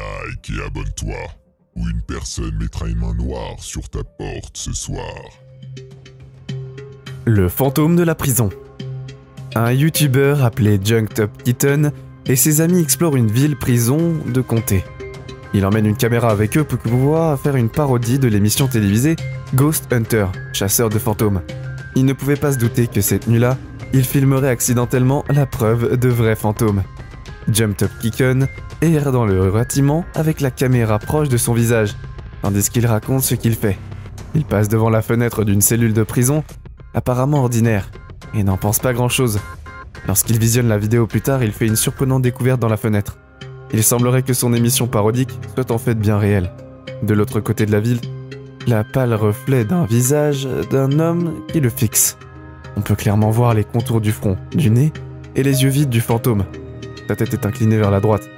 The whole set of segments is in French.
like et abonne-toi, ou une personne mettra une main noire sur ta porte ce soir. Le fantôme de la prison. Un youtubeur appelé Junktopkitten et ses amis explorent une ville-prison de comté. Il emmène une caméra avec eux pour pouvoir faire une parodie de l'émission télévisée Ghost Hunter, chasseur de fantômes. Il ne pouvait pas se douter que cette nuit-là, il filmerait accidentellement la preuve de vrais fantômes. Junktopkitten erre dans le bâtiment avec la caméra proche de son visage, tandis qu'il raconte ce qu'il fait. Il passe devant la fenêtre d'une cellule de prison, apparemment ordinaire, et n'en pense pas grand-chose. Lorsqu'il visionne la vidéo plus tard, il fait une surprenante découverte dans la fenêtre. Il semblerait que son émission parodique soit en fait bien réelle. De l'autre côté de la ville, la pâle reflet d'un visage d'un homme qui le fixe. On peut clairement voir les contours du front, du nez et les yeux vides du fantôme. Sa tête est inclinée vers la droite,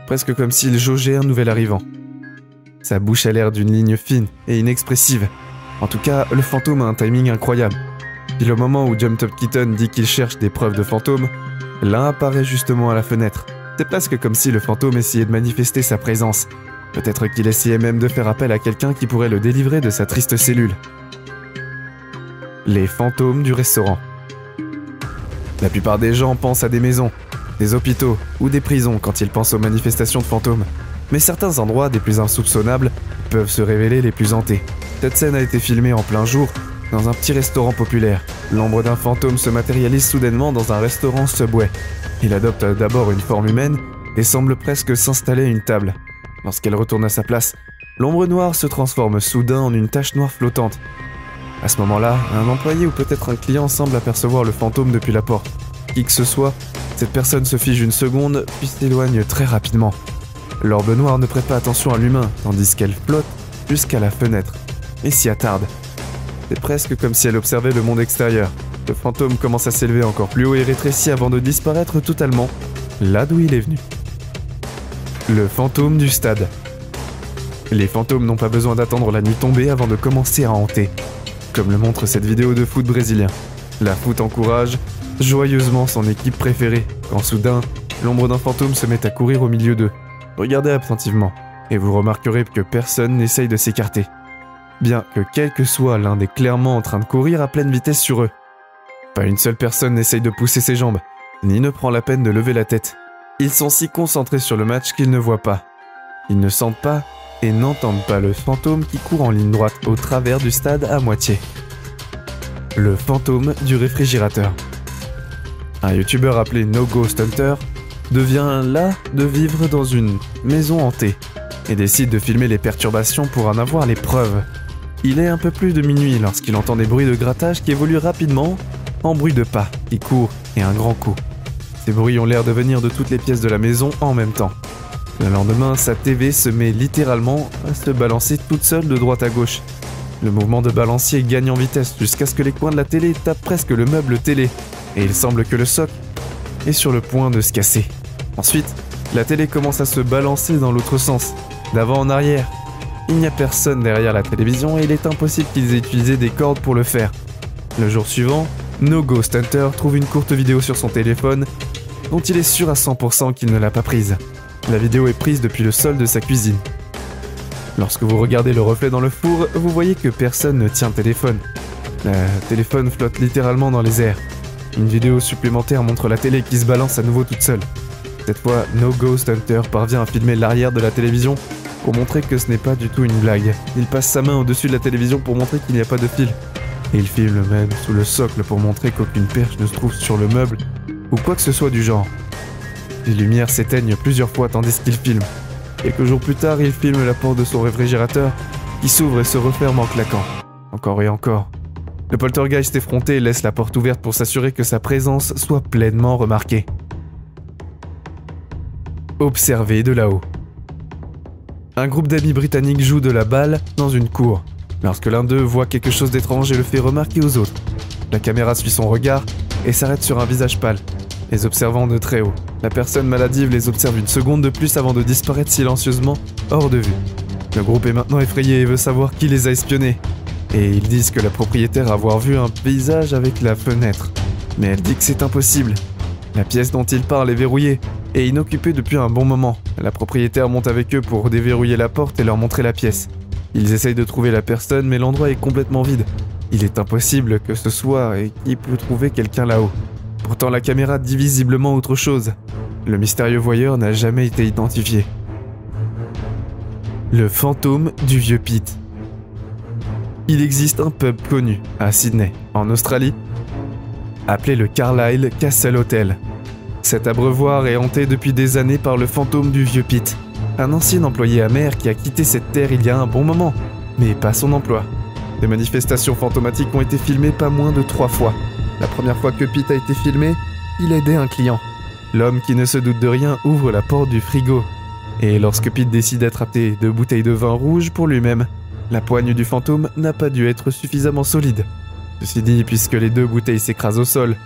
presque comme s'il jaugeait un nouvel arrivant. Sa bouche a l'air d'une ligne fine et inexpressive. En tout cas, le fantôme a un timing incroyable. Puis au moment où Junktopkitten dit qu'il cherche des preuves de fantômes, l'un apparaît justement à la fenêtre. C'est presque comme si le fantôme essayait de manifester sa présence. Peut-être qu'il essayait même de faire appel à quelqu'un qui pourrait le délivrer de sa triste cellule. Les fantômes du restaurant. La plupart des gens pensent à des maisons, des hôpitaux ou des prisons quand ils pensent aux manifestations de fantômes. Mais certains endroits des plus insoupçonnables peuvent se révéler les plus hantés. Cette scène a été filmée en plein jour dans un petit restaurant populaire. L'ombre d'un fantôme se matérialise soudainement dans un restaurant Subway. Il adopte d'abord une forme humaine et semble presque s'installer à une table. Lorsqu'elle retourne à sa place, l'ombre noire se transforme soudain en une tache noire flottante. À ce moment-là, un employé ou peut-être un client semble apercevoir le fantôme depuis la porte. Qui que ce soit, cette personne se fige une seconde puis s'éloigne très rapidement. L'orbe noire ne prête pas attention à l'humain, tandis qu'elle flotte jusqu'à la fenêtre et s'y attarde. C'est presque comme si elle observait le monde extérieur. Le fantôme commence à s'élever encore plus haut et rétrécit avant de disparaître totalement, là d'où il est venu. Le fantôme du stade. Les fantômes n'ont pas besoin d'attendre la nuit tombée avant de commencer à hanter. Comme le montre cette vidéo de foot brésilien. La foot encourage joyeusement son équipe préférée, quand soudain, l'ombre d'un fantôme se met à courir au milieu d'eux. Regardez attentivement, et vous remarquerez que personne n'essaye de s'écarter. Bien que quel que soit l'un des clairement en train de courir à pleine vitesse sur eux. Pas une seule personne n'essaye de pousser ses jambes, ni ne prend la peine de lever la tête. Ils sont si concentrés sur le match qu'ils ne voient pas. Ils ne sentent pas et n'entendent pas le fantôme qui court en ligne droite au travers du stade à moitié. Le fantôme du réfrigérateur. Un youtubeur appelé No Ghost Hunter devient las de vivre dans une maison hantée et décide de filmer les perturbations pour en avoir les preuves. Il est un peu plus de minuit lorsqu'il entend des bruits de grattage qui évoluent rapidement en bruit de pas qui courent et un grand coup. Ces bruits ont l'air de venir de toutes les pièces de la maison en même temps. Le lendemain, sa TV se met littéralement à se balancer toute seule de droite à gauche. Le mouvement de balancier gagne en vitesse jusqu'à ce que les coins de la télé tapent presque le meuble télé, et il semble que le socle est sur le point de se casser. Ensuite, la télé commence à se balancer dans l'autre sens, d'avant en arrière. Il n'y a personne derrière la télévision et il est impossible qu'ils aient utilisé des cordes pour le faire. Le jour suivant, No Ghost Hunter trouve une courte vidéo sur son téléphone dont il est sûr à 100% qu'il ne l'a pas prise. La vidéo est prise depuis le sol de sa cuisine. Lorsque vous regardez le reflet dans le four, vous voyez que personne ne tient le téléphone. Le téléphone flotte littéralement dans les airs. Une vidéo supplémentaire montre la télé qui se balance à nouveau toute seule. Cette fois, No Ghost Hunter parvient à filmer l'arrière de la télévision pour montrer que ce n'est pas du tout une blague. Il passe sa main au-dessus de la télévision pour montrer qu'il n'y a pas de fil. Et il filme même sous le socle pour montrer qu'aucune perche ne se trouve sur le meuble ou quoi que ce soit du genre. Les lumières s'éteignent plusieurs fois tandis qu'il filme. Quelques jours plus tard, il filme la porte de son réfrigérateur qui s'ouvre et se referme en claquant. Encore et encore. Le poltergeist effronté laisse la porte ouverte pour s'assurer que sa présence soit pleinement remarquée. Observer de là-haut. Un groupe d'amis britanniques joue de la balle dans une cour. Lorsque l'un d'eux voit quelque chose d'étrange et le fait remarquer aux autres. La caméra suit son regard et s'arrête sur un visage pâle, les observant de très haut. La personne maladive les observe une seconde de plus avant de disparaître silencieusement hors de vue. Le groupe est maintenant effrayé et veut savoir qui les a espionnés. Et ils disent que la propriétaire a avoir vu un paysage avec la fenêtre. Mais elle dit que c'est impossible. La pièce dont ils parlent est verrouillée et inoccupée depuis un bon moment. La propriétaire monte avec eux pour déverrouiller la porte et leur montrer la pièce. Ils essayent de trouver la personne, mais l'endroit est complètement vide. Il est impossible que ce soit et qui peut trouver quelqu'un là-haut. Pourtant la caméra dit visiblement autre chose. Le mystérieux voyeur n'a jamais été identifié. Le fantôme du vieux Pete. Il existe un pub connu à Sydney, en Australie, appelé le Carlisle Castle Hotel. Cet abreuvoir est hanté depuis des années par le fantôme du vieux Pete, un ancien employé amer qui a quitté cette terre il y a un bon moment, mais pas son emploi. Des manifestations fantomatiques ont été filmées pas moins de 3 fois. La première fois que Pete a été filmé, il aidait un client. L'homme qui ne se doute de rien ouvre la porte du frigo. Et lorsque Pete décide d'attraper 2 bouteilles de vin rouge pour lui-même, la poigne du fantôme n'a pas dû être suffisamment solide. Ceci dit, puisque les 2 bouteilles s'écrasent au sol.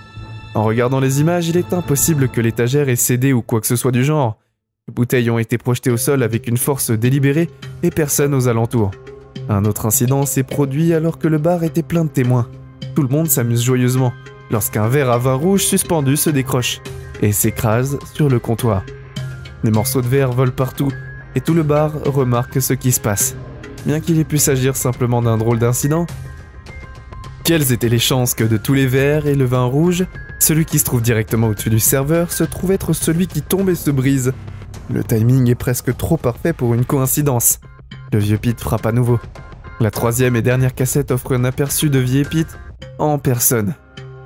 En regardant les images, il est impossible que l'étagère ait cédé ou quoi que ce soit du genre. Les bouteilles ont été projetées au sol avec une force délibérée et personne aux alentours. Un autre incident s'est produit alors que le bar était plein de témoins. Tout le monde s'amuse joyeusement lorsqu'un verre à vin rouge suspendu se décroche et s'écrase sur le comptoir. Des morceaux de verre volent partout et tout le bar remarque ce qui se passe. Bien qu'il ait pu s'agir simplement d'un drôle d'incident, quelles étaient les chances que de tous les verres et le vin rouge, celui qui se trouve directement au-dessus du serveur se trouve être celui qui tombe et se brise? Le timing est presque trop parfait pour une coïncidence. Le vieux Pete frappe à nouveau. La 3e et dernière cassette offre un aperçu de vieux Pete en personne.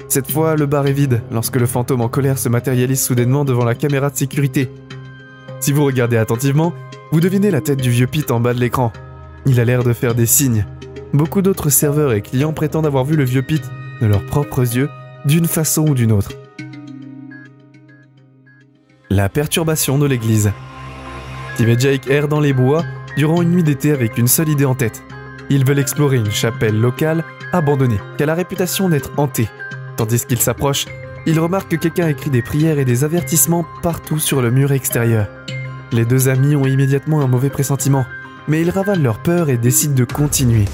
Cette fois, le bar est vide lorsque le fantôme en colère se matérialise soudainement devant la caméra de sécurité. Si vous regardez attentivement, vous devinez la tête du vieux Pete en bas de l'écran. Il a l'air de faire des signes. Beaucoup d'autres serveurs et clients prétendent avoir vu le vieux Pete de leurs propres yeux, d'une façon ou d'une autre. La perturbation de l'église. Steve et Jake errent dans les bois durant une nuit d'été avec une seule idée en tête. Ils veulent explorer une chapelle locale abandonnée, qui a la réputation d'être hantée. Tandis qu'ils s'approchent, ils remarquent que quelqu'un écrit des prières et des avertissements partout sur le mur extérieur. Les 2 amis ont immédiatement un mauvais pressentiment, mais ils ravalent leur peur et décident de continuer.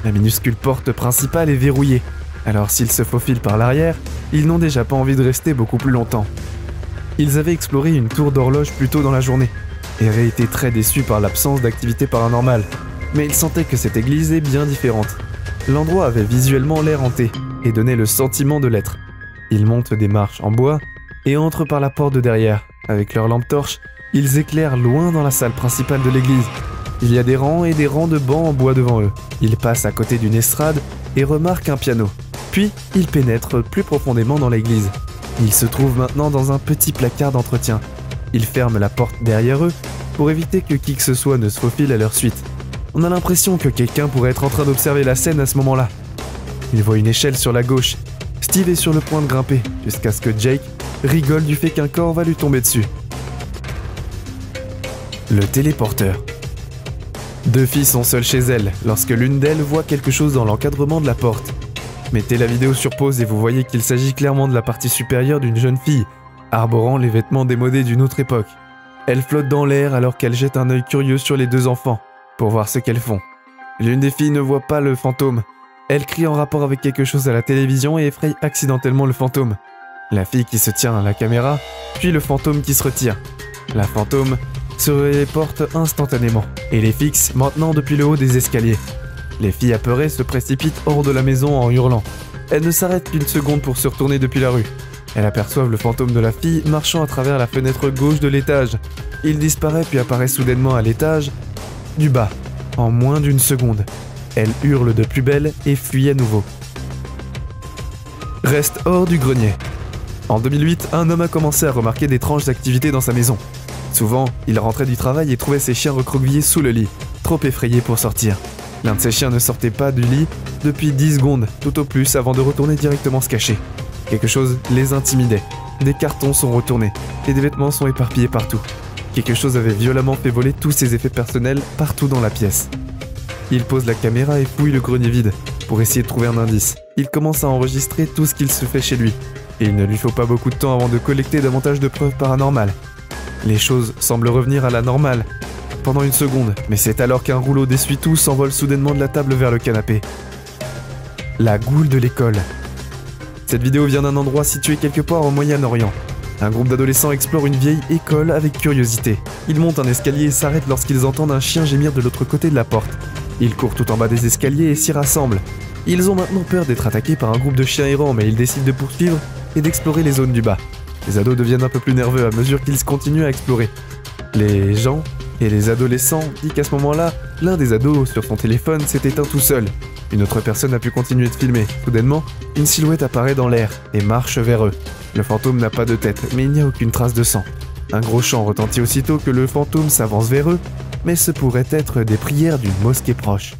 La minuscule porte principale est verrouillée, alors s'ils se faufilent par l'arrière, ils n'ont déjà pas envie de rester beaucoup plus longtemps. Ils avaient exploré une tour d'horloge plus tôt dans la journée, et avaient été très déçus par l'absence d'activité paranormale, mais ils sentaient que cette église est bien différente. L'endroit avait visuellement l'air hanté, et donnait le sentiment de l'être. Ils montent des marches en bois, et entrent par la porte de derrière. Avec leur lampe torche, ils éclairent loin dans la salle principale de l'église. Il y a des rangs et des rangs de bancs en bois devant eux. Ils passent à côté d'une estrade et remarquent un piano. Puis, ils pénètrent plus profondément dans l'église. Ils se trouvent maintenant dans un petit placard d'entretien. Ils ferment la porte derrière eux pour éviter que qui que ce soit ne se faufile à leur suite. On a l'impression que quelqu'un pourrait être en train d'observer la scène à ce moment-là. Ils voient une échelle sur la gauche. Steve est sur le point de grimper, jusqu'à ce que Jake rigole du fait qu'un corps va lui tomber dessus. Le téléporteur. 2 filles sont seules chez elles, lorsque l'une d'elles voit quelque chose dans l'encadrement de la porte. Mettez la vidéo sur pause et vous voyez qu'il s'agit clairement de la partie supérieure d'une jeune fille, arborant les vêtements démodés d'une autre époque. Elle flotte dans l'air alors qu'elle jette un œil curieux sur les 2 enfants, pour voir ce qu'elles font. L'une des filles ne voit pas le fantôme. Elle crie en rapport avec quelque chose à la télévision et effraie accidentellement le fantôme. La fille qui se tient à la caméra, puis le fantôme qui se retire. La fantôme se téléporte instantanément et les fixe maintenant depuis le haut des escaliers. Les filles apeurées se précipitent hors de la maison en hurlant. Elles ne s'arrêtent qu'une seconde pour se retourner depuis la rue. Elles aperçoivent le fantôme de la fille marchant à travers la fenêtre gauche de l'étage. Il disparaît puis apparaît soudainement à l'étage du bas, en moins d'une seconde. Elle hurle de plus belle et fuit à nouveau. Reste hors du grenier. En 2008, un homme a commencé à remarquer d'étranges activités dans sa maison. Souvent, il rentrait du travail et trouvait ses chiens recroquevillés sous le lit, trop effrayés pour sortir. L'un de ses chiens ne sortait pas du lit depuis 10 secondes, tout au plus, avant de retourner directement se cacher. Quelque chose les intimidait. Des cartons sont retournés et des vêtements sont éparpillés partout. Quelque chose avait violemment fait voler tous ses effets personnels partout dans la pièce. Il pose la caméra et fouille le grenier vide pour essayer de trouver un indice. Il commence à enregistrer tout ce qu'il se fait chez lui. Et il ne lui faut pas beaucoup de temps avant de collecter davantage de preuves paranormales. Les choses semblent revenir à la normale pendant une seconde, mais c'est alors qu'un rouleau d'essuie-tout s'envole soudainement de la table vers le canapé. La goule de l'école. Cette vidéo vient d'un endroit situé quelque part au Moyen-Orient. Un groupe d'adolescents explore une vieille école avec curiosité. Ils montent un escalier et s'arrêtent lorsqu'ils entendent un chien gémir de l'autre côté de la porte. Ils courent tout en bas des escaliers et s'y rassemblent. Ils ont maintenant peur d'être attaqués par un groupe de chiens errants, mais ils décident de poursuivre et d'explorer les zones du bas. Les ados deviennent un peu plus nerveux à mesure qu'ils continuent à explorer. Les gens et les adolescents disent qu'à ce moment-là, l'un des ados sur son téléphone s'est éteint tout seul. Une autre personne a pu continuer de filmer. Soudainement, une silhouette apparaît dans l'air et marche vers eux. Le fantôme n'a pas de tête, mais il n'y a aucune trace de sang. Un gros chant retentit aussitôt que le fantôme s'avance vers eux, mais ce pourrait être des prières d'une mosquée proche.